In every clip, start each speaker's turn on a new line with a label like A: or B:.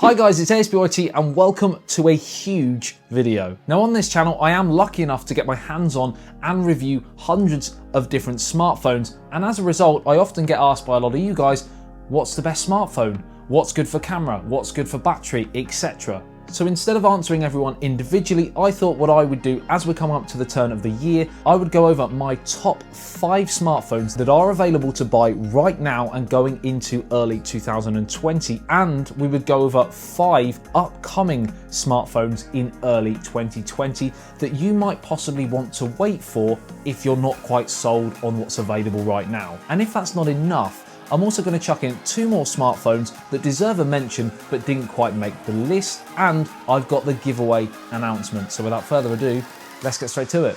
A: Hi guys, it's ASBYT and welcome to a huge video. Now on this channel, I am lucky enough to get my hands on and review hundreds of different smartphones, and as a result, I often get asked by a lot of you guys, what's the best smartphone? What's good for camera? What's good for battery, etc. So instead of answering everyone individually, I thought what I would do as we're coming up to the turn of the year, I would go over my top 5 smartphones that are available to buy right now and going into early 2020. And we would go over 5 upcoming smartphones in early 2020 that you might possibly want to wait for if you're not quite sold on what's available right now. And if that's not enough, I'm also going to chuck in 2 more smartphones that deserve a mention but didn't quite make the list, and I've got the giveaway announcement. So without further ado, let's get straight to it.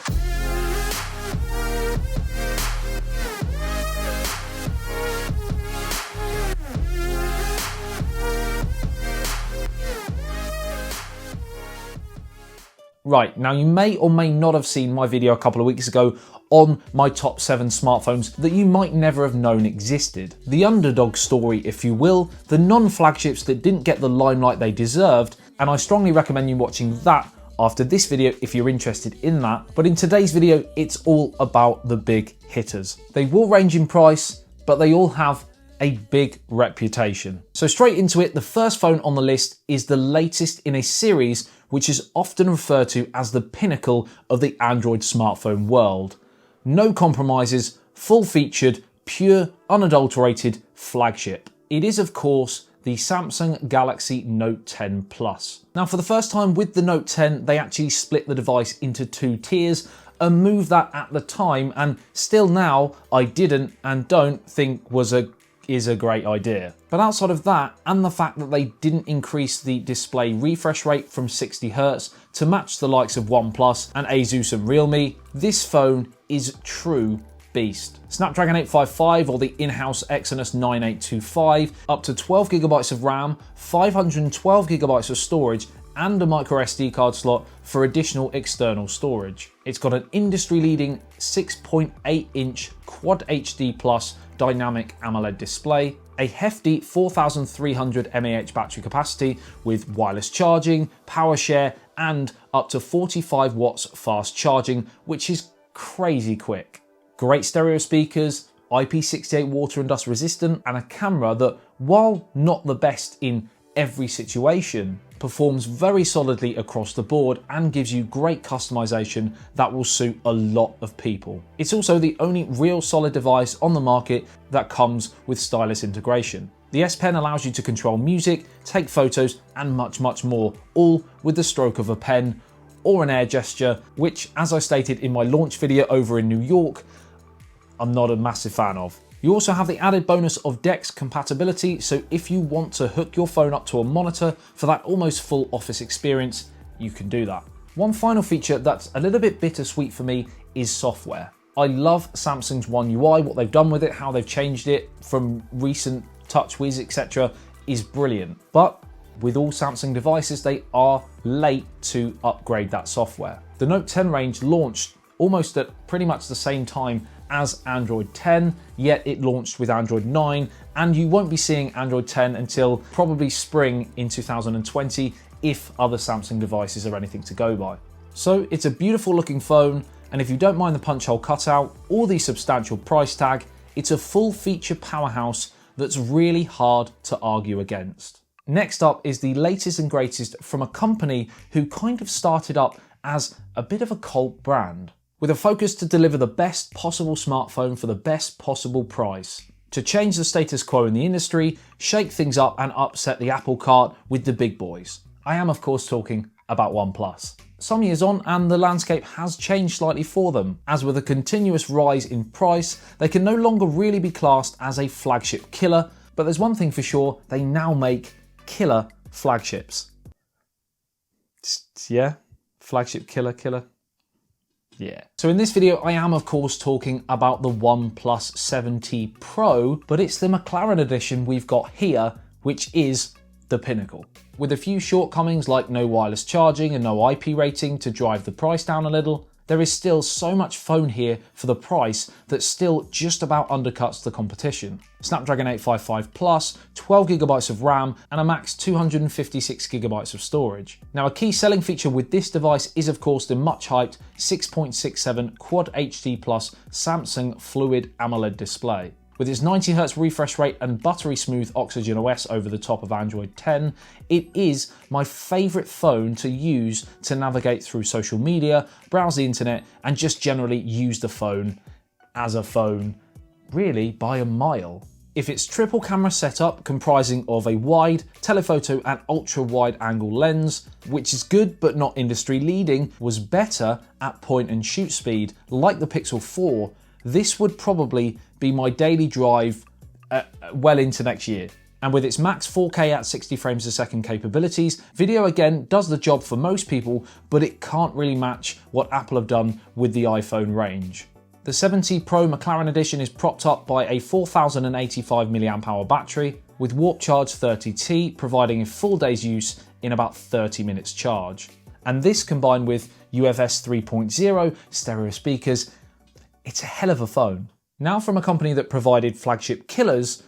A: Right, now you may or may not have seen my video a couple of weeks ago on my top 7 smartphones that you might never have known existed. The underdog story, if you will, the non-flagships that didn't get the limelight they deserved, and I strongly recommend you watching that after this video if you're interested in that. But in today's video, it's all about the big hitters. They will range in price, but they all have a big reputation. So straight into it, the first phone on the list is the latest in a series which is often referred to as the pinnacle of the Android smartphone world. No compromises, full-featured, pure, unadulterated flagship. It is, of course, the Samsung Galaxy Note 10 Plus. Now, for the first time with the Note 10, they actually split the device into 2 tiers, a move that at the time, and still now, I didn't and don't think is a great idea. But outside of that, and the fact that they didn't increase the display refresh rate from 60Hz to match the likes of Oneplus and Asus and Realme, this phone is true beast. Snapdragon 855 or the in-house Exynos 9825, up to 12GB of RAM, 512GB of storage, and a micro SD card slot for additional external storage. It's got an industry-leading 6.8-inch Quad HD Plus dynamic AMOLED display, a hefty 4,300 mAh battery capacity with wireless charging, power share, and up to 45 watts fast charging, which is crazy quick. Great stereo speakers, IP68 water and dust resistant, and a camera that, while not the best in every situation, performs very solidly across the board and gives you great customization that will suit a lot of people. It's also the only real solid device on the market that comes with stylus integration. The S Pen allows you to control music, take photos, and much, much more, all with the stroke of a pen or an air gesture, which, as I stated in my launch video over in New York, I'm not a massive fan of. You also have the added bonus of DeX compatibility, so if you want to hook your phone up to a monitor for that almost full office experience, you can do that. One final feature that's a little bit bittersweet for me is software. I love Samsung's One UI, what they've done with it, how they've changed it from recent TouchWiz, etc. is brilliant. But with all Samsung devices, they are late to upgrade that software. The Note 10 range launched almost at pretty much the same time as Android 10, yet it launched with Android 9, and you won't be seeing Android 10 until probably spring in 2020 if other Samsung devices are anything to go by. So it's a beautiful looking phone, and if you don't mind the punch hole cutout or the substantial price tag, it's a full feature powerhouse that's really hard to argue against. Next up is the latest and greatest from a company who kind of started up as a bit of a cult brand, with a focus to deliver the best possible smartphone for the best possible price, to change the status quo in the industry, shake things up and upset the apple cart with the big boys. I am of course talking about Oneplus. Some years on and the landscape has changed slightly for them, as with a continuous rise in price, they can no longer really be classed as a flagship killer, but there's one thing for sure, they now make killer flagships. Yeah, flagship killer. Yeah. So in this video, I am of course talking about the OnePlus 7T Pro, but it's the McLaren edition we've got here, which is the pinnacle. With a few shortcomings like no wireless charging and no IP rating to drive the price down a little, there is still so much phone here for the price that still just about undercuts the competition. Snapdragon 855 Plus, 12GB of RAM, and a max 256GB of storage. Now, a key selling feature with this device is of course the much hyped 6.67 Quad HD Plus Samsung Fluid AMOLED display. With its 90Hz refresh rate and buttery smooth Oxygen OS over the top of Android 10, it is my favourite phone to use to navigate through social media, browse the internet, and just generally use the phone as a phone, really by a mile. If its triple camera setup comprising of a wide, telephoto and ultra wide angle lens, which is good but not industry leading, was better at point and shoot speed like the Pixel 4, this would probably be my daily drive well into next year. And with its max 4K at 60 frames a second capabilities, video again does the job for most people, but it can't really match what Apple have done with the iPhone range. The 70 Pro McLaren edition is propped up by a 4085 mAh battery, with Warp Charge 30T providing a full day's use in about 30 minutes charge. And this combined with UFS 3.0 stereo speakers, it's a hell of a phone. Now from a company that provided flagship killers,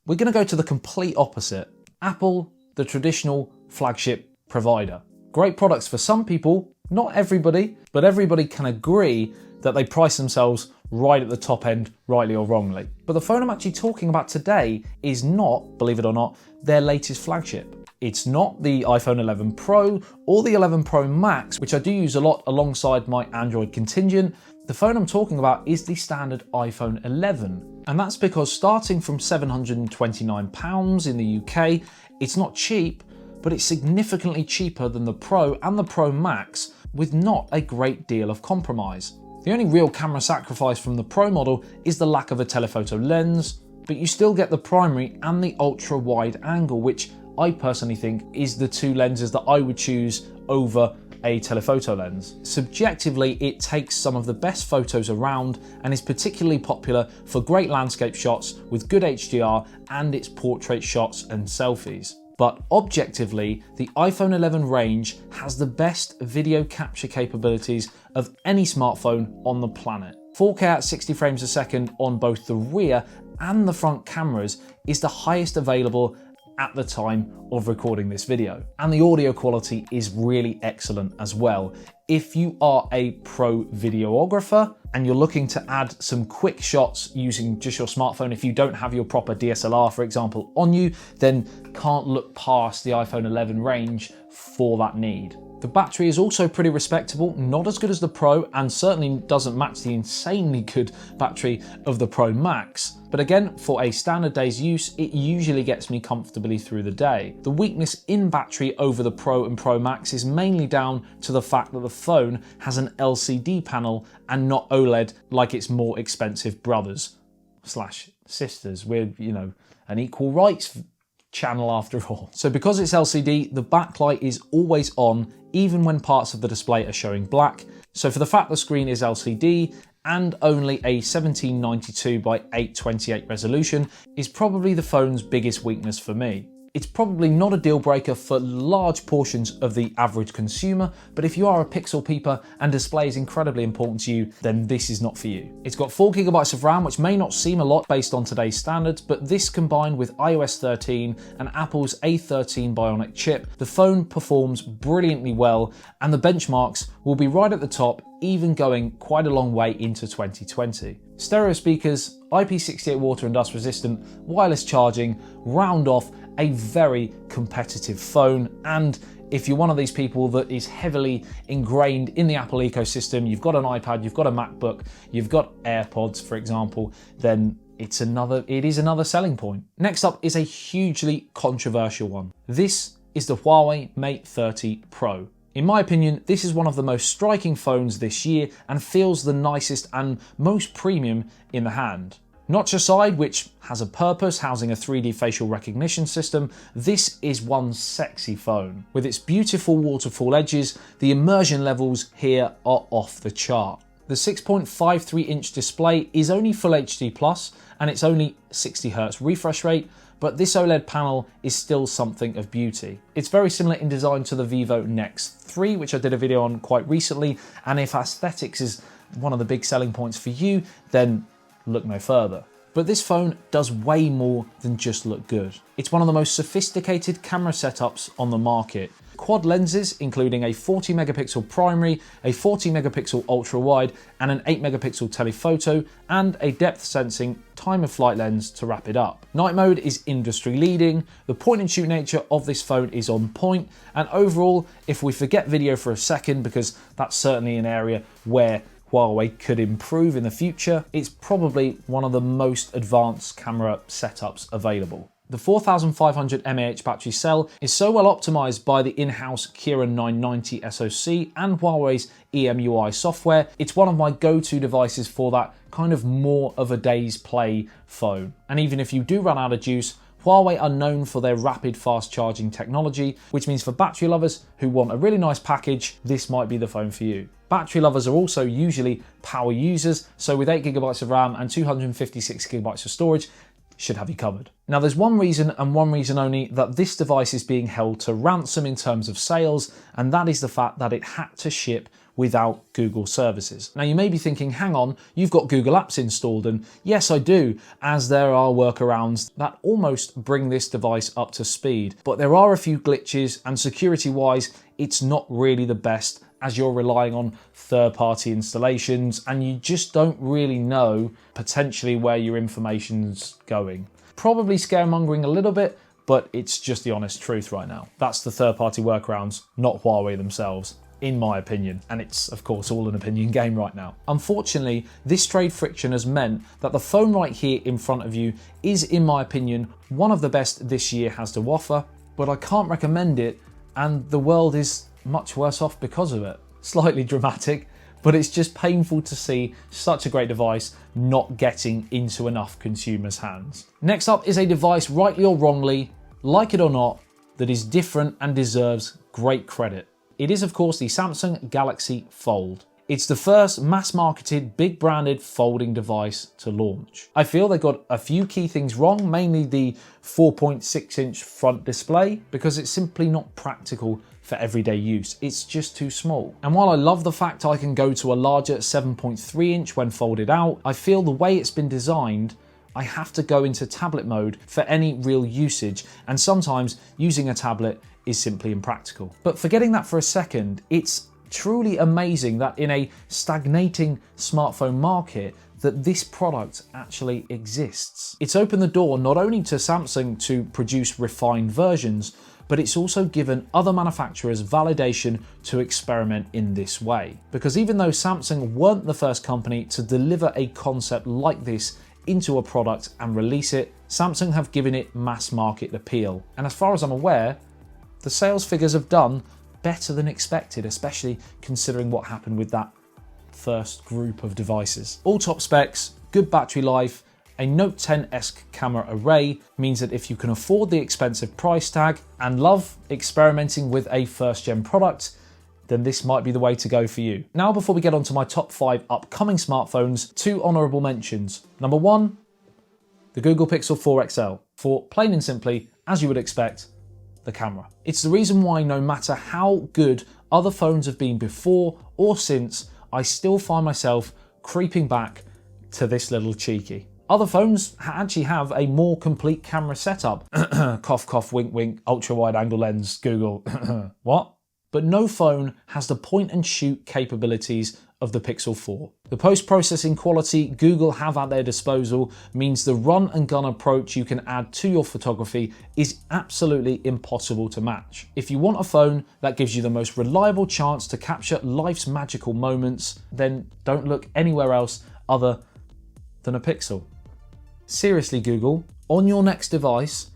A: we're going to go to the complete opposite. Apple, the traditional flagship provider. Great products for some people, not everybody, but everybody can agree that they price themselves right at the top end, rightly or wrongly. But the phone I'm actually talking about today is not, believe it or not, their latest flagship. It's not the iPhone 11 Pro or the 11 Pro Max, which I do use a lot alongside my Android contingent. The phone I'm talking about is the standard iPhone 11. And that's because starting from £729 in the UK, it's not cheap, but it's significantly cheaper than the Pro and the Pro Max with not a great deal of compromise. The only real camera sacrifice from the Pro model is the lack of a telephoto lens, but you still get the primary and the ultra wide angle, which I personally think is the two lenses that I would choose over a telephoto lens. Subjectively, it takes some of the best photos around and is particularly popular for great landscape shots with good HDR and its portrait shots and selfies. But objectively, the iPhone 11 range has the best video capture capabilities of any smartphone on the planet. 4K at 60 frames a second on both the rear and the front cameras is the highest available at the time of recording this video. And the audio quality is really excellent as well. If you are a pro videographer and you're looking to add some quick shots using just your smartphone, if you don't have your proper DSLR, for example, on you, then can't look past the iPhone 11 range for that need. The battery is also pretty respectable, not as good as the Pro and certainly doesn't match the insanely good battery of the Pro Max. But again, for a standard day's use, it usually gets me comfortably through the day. The weakness in battery over the Pro and Pro Max is mainly down to the fact that the phone has an LCD panel and not OLED like its more expensive brothers / sisters. We're, an equal rights channel after all. So because it's LCD, the backlight is always on, even when parts of the display are showing black. So for the fact the screen is LCD and only a 1792 by 828 resolution is probably the phone's biggest weakness for me. It's probably not a deal breaker for large portions of the average consumer, but if you are a pixel peeper and display is incredibly important to you, then this is not for you. It's got 4GB of RAM, which may not seem a lot based on today's standards, but this combined with iOS 13 and Apple's A13 Bionic chip, the phone performs brilliantly well, and the benchmarks will be right at the top, even going quite a long way into 2020. Stereo speakers, IP68 water and dust resistant, wireless charging, round off a very competitive phone. And if you're one of these people that is heavily ingrained in the Apple ecosystem, you've got an iPad, you've got a MacBook, you've got AirPods, for example, then it is another selling point. Next up is a hugely controversial one. This is the Huawei Mate 30 Pro. In my opinion, this is one of the most striking phones this year and feels the nicest and most premium in the hand. Notch aside, which has a purpose, housing a 3D facial recognition system, this is one sexy phone. With its beautiful waterfall edges, the immersion levels here are off the chart. The 6.53-inch display is only Full HD+, and it's only 60Hz refresh rate, but this OLED panel is still something of beauty. It's very similar in design to the Vivo Nex 3, which I did a video on quite recently, and if aesthetics is one of the big selling points for you, then look no further. But this phone does way more than just look good. It's one of the most sophisticated camera setups on the market. Quad lenses, including a 40 megapixel primary, a 40 megapixel ultra wide, and an 8 megapixel telephoto, and a depth sensing time of flight lens to wrap it up. Night mode is industry leading, the point and shoot nature of this phone is on point, and overall, if we forget video for a second, because that's certainly an area where Huawei could improve in the future, it's probably one of the most advanced camera setups available. The 4500 mAh battery cell is so well optimized by the in-house Kirin 990 SoC and Huawei's EMUI software, it's one of my go-to devices for that kind of more of a day's play phone. And even if you do run out of juice, Huawei are known for their rapid fast charging technology, which means for battery lovers who want a really nice package, this might be the phone for you. Battery lovers are also usually power users, so with 8GB of RAM and 256GB of storage, should have you covered. Now there's one reason and one reason only that this device is being held to ransom in terms of sales, and that is the fact that it had to ship without Google services. Now you may be thinking, hang on, you've got Google Apps installed, and yes I do, as there are workarounds that almost bring this device up to speed. But there are a few glitches, and security wise, it's not really the best, as you're relying on third-party installations and you just don't really know potentially where your information's going. Probably scaremongering a little bit, but it's just the honest truth right now. That's the third-party workarounds, not Huawei themselves, in my opinion. And it's, of course, all an opinion game right now. Unfortunately, this trade friction has meant that the phone right here in front of you is, in my opinion, one of the best this year has to offer, but I can't recommend it, and the world is much worse off because of it. Slightly dramatic, but it's just painful to see such a great device not getting into enough consumers' hands. Next up is a device, rightly or wrongly, like it or not, that is different and deserves great credit. It is, of course, the Samsung Galaxy Fold. It's the first mass-marketed, big-branded folding device to launch. I feel they got a few key things wrong, mainly the 4.6-inch front display, because it's simply not practical for everyday use. It's just too small. And while I love the fact I can go to a larger 7.3-inch when folded out, I feel the way it's been designed, I have to go into tablet mode for any real usage, and sometimes using a tablet is simply impractical. But forgetting that for a second, it's truly amazing that in a stagnating smartphone market that this product actually exists. It's opened the door not only to Samsung to produce refined versions, but it's also given other manufacturers validation to experiment in this way. Because even though Samsung weren't the first company to deliver a concept like this into a product and release it, Samsung have given it mass market appeal. And as far as I'm aware, the sales figures have done better than expected, especially considering what happened with that first group of devices. All top specs, good battery life, a Note 10-esque camera array means that if you can afford the expensive price tag and love experimenting with a first-gen product, then this might be the way to go for you. Now, before we get on to my top 5 upcoming smartphones, 2 honourable mentions. Number 1, the Google Pixel 4 XL, for plain and simply, as you would expect, the camera. It's the reason why no matter how good other phones have been before or since, I still find myself creeping back to this little cheeky. Other phones actually have a more complete camera setup. Cough, cough, wink, wink, ultra wide angle lens, Google. What? But no phone has the point and shoot capabilities of the Pixel 4. The post-processing quality Google have at their disposal means the run and gun approach you can add to your photography is absolutely impossible to match. If you want a phone that gives you the most reliable chance to capture life's magical moments, then don't look anywhere else other than a Pixel. Seriously, Google, on your next device,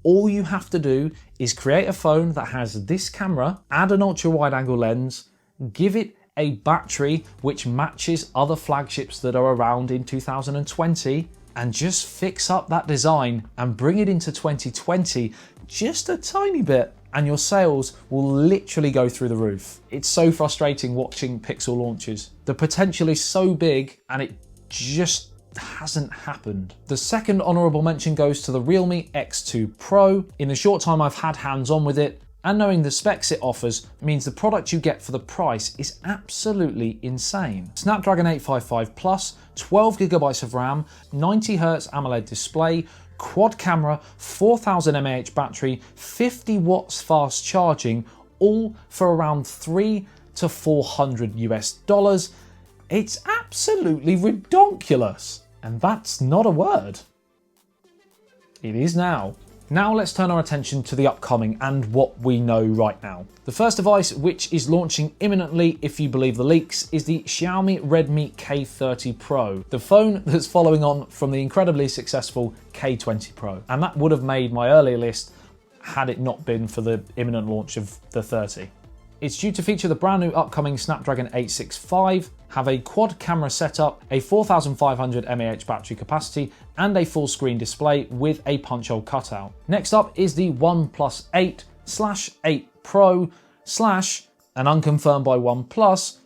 A: all you have to do is create a phone that has this camera, add an ultra-wide angle lens, give it a battery which matches other flagships that are around in 2020, and just fix up that design and bring it into 2020 just a tiny bit, and your sales will literally go through the roof. It's so frustrating watching Pixel launches. The potential is so big and it just hasn't happened. The second honourable mention goes to the Realme X2 Pro. In the short time I've had hands-on with it, and knowing the specs it offers means the product you get for the price is absolutely insane. Snapdragon 855 Plus, 12GB of RAM, 90Hz AMOLED display, quad camera, 4000 mAh battery, 50 watts fast charging, all for around $300 to $400. It's absolutely redonkulous. And that's not a word. It is now. Now let's turn our attention to the upcoming and what we know right now. The first device, which is launching imminently if you believe the leaks, is the Xiaomi Redmi K30 Pro, the phone that's following on from the incredibly successful K20 Pro. And that would have made my earlier list had it not been for the imminent launch of the 30. It's due to feature the brand new upcoming Snapdragon 865, have a quad camera setup, a 4500 mAh battery capacity, and a full screen display with a punch hole cutout. Next up is the OnePlus 8/8 Pro / and unconfirmed by OnePlus,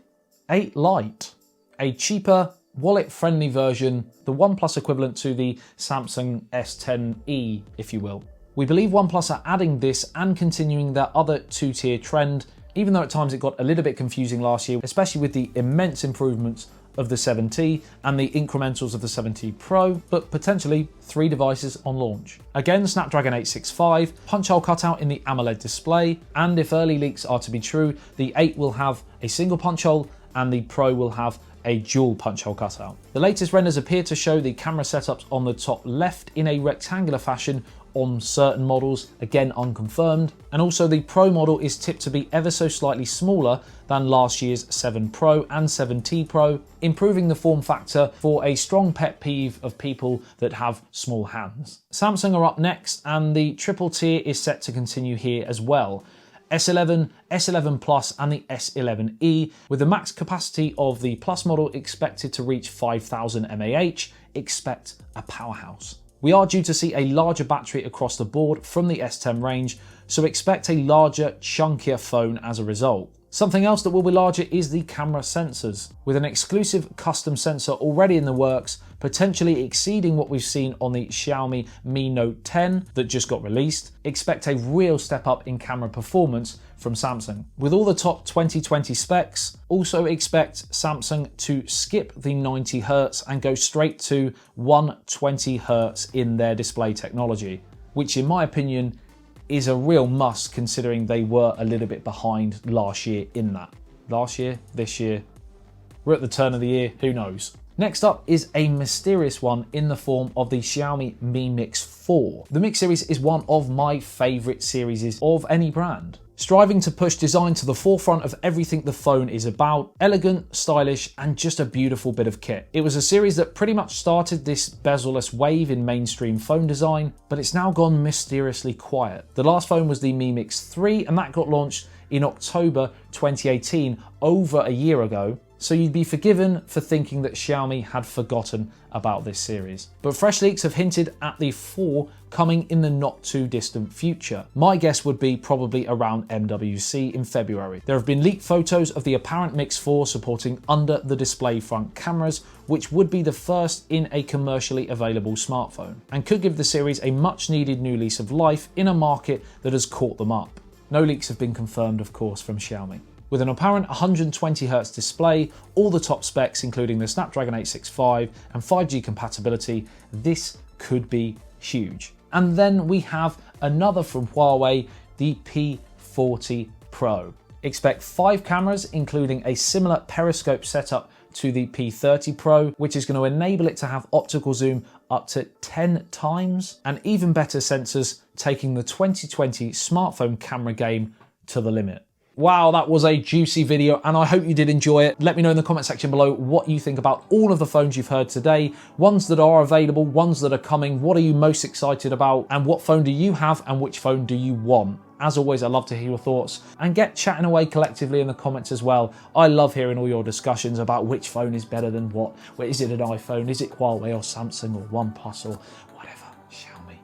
A: 8 Lite, a cheaper, wallet-friendly version, the OnePlus equivalent to the Samsung S10e, if you will. We believe OnePlus are adding this and continuing their other two-tier trend, even though at times it got a little bit confusing last year, especially with the immense improvements of the 7T and the incrementals of the 7T Pro, but potentially 3 devices on launch. Again, Snapdragon 865, punch hole cutout in the AMOLED display, and if early leaks are to be true, the 8 will have a single punch hole and the Pro will have a dual punch hole cutout. The latest renders appear to show the camera setups on the top left in a rectangular fashion on certain models, again unconfirmed, and also the Pro model is tipped to be ever so slightly smaller than last year's 7 Pro and 7T Pro, improving the form factor for a strong pet peeve of people that have small hands. Samsung are up next, and the triple tier is set to continue here as well. S11, S11 Plus and the S11e, with the max capacity of the Plus model expected to reach 5000 mAh, expect a powerhouse. We are due to see a larger battery across the board from the S10 range, so expect a larger, chunkier phone as a result. Something else that will be larger is the camera sensors, with an exclusive custom sensor already in the works, potentially exceeding what we've seen on the Xiaomi Mi Note 10 that just got released. Expect a real step up in camera performance from Samsung. With all the top 2020 specs, also expect Samsung to skip the 90Hz and go straight to 120Hz in their display technology, which in my opinion is a real must considering they were a little bit behind last year in that. Last year, this year, we're at the turn of the year, who knows? Next up is a mysterious one in the form of the Xiaomi Mi Mix 4. The Mix series is one of my favourite series of any brand, striving to push design to the forefront of everything the phone is about, elegant, stylish, and just a beautiful bit of kit. It was a series that pretty much started this bezel-less wave in mainstream phone design, but it's now gone mysteriously quiet. The last phone was the Mi Mix 3, and that got launched in October 2018, over a year ago, so you'd be forgiven for thinking that Xiaomi had forgotten about this series. But fresh leaks have hinted at the 4 coming in the not too distant future. My guess would be probably around MWC in February. There have been leaked photos of the apparent Mix 4 supporting under the display front cameras, which would be the first in a commercially available smartphone, and could give the series a much needed new lease of life in a market that has caught them up. No leaks have been confirmed, of course, from Xiaomi. With an apparent 120Hz display, all the top specs including the Snapdragon 865 and 5G compatibility, this could be huge. And then we have another from Huawei, the P40 Pro. Expect 5 cameras including a similar periscope setup to the P30 Pro, which is going to enable it to have optical zoom up to 10 times, and even better sensors, taking the 2020 smartphone camera game to the limit. Wow, that was a juicy video, and I hope you did enjoy it. Let me know in the comment section below what you think about all of the phones you've heard today, ones that are available, ones that are coming. What are you most excited about, and what phone do you have and which phone do you want? As always, I love to hear your thoughts, and get chatting away collectively in the comments as well. I love hearing all your discussions about which phone is better than what. Is it an iPhone? Is it Huawei or Samsung or OnePlus or whatever, Xiaomi?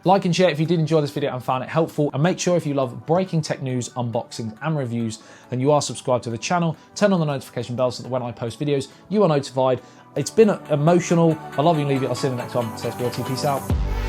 A: Like and share if you did enjoy this video and found it helpful, and make sure if you love breaking tech news, unboxings and reviews, then you are subscribed to the channel. Turn on the notification bell so that when I post videos, you are notified. It's been emotional. I love you and leave it. I'll see you in the next one. So ASBYT, peace out.